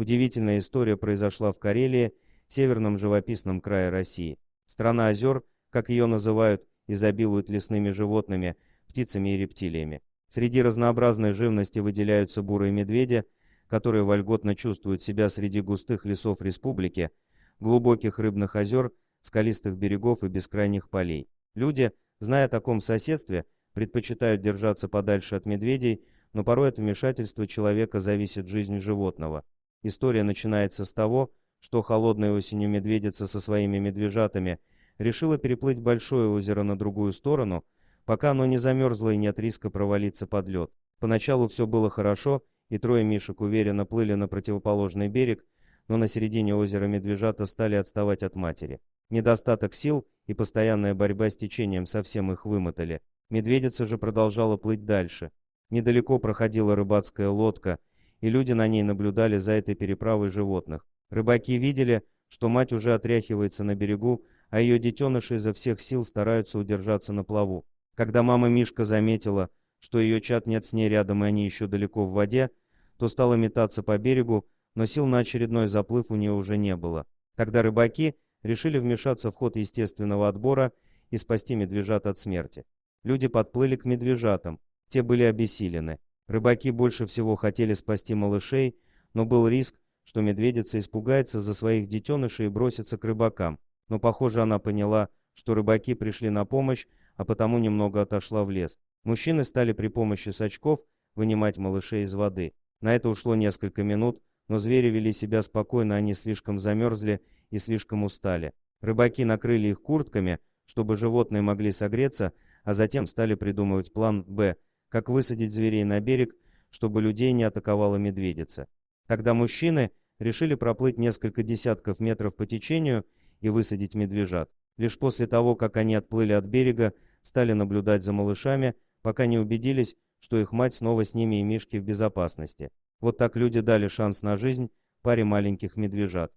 Удивительная история произошла в Карелии, северном живописном крае России. Страна озер, как ее называют, изобилует лесными животными, птицами и рептилиями. Среди разнообразной живности выделяются бурые медведи, которые вольготно чувствуют себя среди густых лесов республики, глубоких рыбных озер, скалистых берегов и бескрайних полей. Люди, зная о таком соседстве, предпочитают держаться подальше от медведей, но порой от вмешательства человека зависит жизнь животного. История начинается с того, что холодной осенью медведица со своими медвежатами решила переплыть большое озеро на другую сторону, пока оно не замерзло и нет риска провалиться под лед. Поначалу все было хорошо, и трое мишек уверенно плыли на противоположный берег, но на середине озера медвежата стали отставать от матери. Недостаток сил и постоянная борьба с течением совсем их вымотали. Медведица же продолжала плыть дальше. Недалеко проходила рыбацкая лодка, и люди на ней наблюдали за этой переправой животных. Рыбаки видели, что мать уже отряхивается на берегу, а ее детеныши изо всех сил стараются удержаться на плаву. Когда мама Мишка заметила, что ее чад нет с ней рядом и они еще далеко в воде, то стала метаться по берегу, но сил на очередной заплыв у нее уже не было. Тогда рыбаки решили вмешаться в ход естественного отбора и спасти медвежат от смерти. Люди подплыли к медвежатам, те были обессилены. Рыбаки больше всего хотели спасти малышей, но был риск, что медведица испугается за своих детенышей и бросится к рыбакам. Но, похоже, она поняла, что рыбаки пришли на помощь, а потому немного отошла в лес. Мужчины стали при помощи сачков вынимать малышей из воды. На это ушло несколько минут, но звери вели себя спокойно, они слишком замерзли и слишком устали. Рыбаки накрыли их куртками, чтобы животные могли согреться, а затем стали придумывать план «Б», как высадить зверей на берег, чтобы людей не атаковала медведица. Тогда мужчины решили проплыть несколько десятков метров по течению и высадить медвежат. Лишь после того, как они отплыли от берега, стали наблюдать за малышами, пока не убедились, что их мать снова с ними и мишки в безопасности. Вот так люди дали шанс на жизнь паре маленьких медвежат.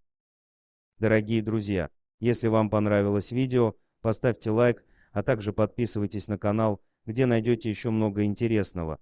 Дорогие друзья, если вам понравилось видео, поставьте лайк, а также подписывайтесь на канал, где найдете еще много интересного.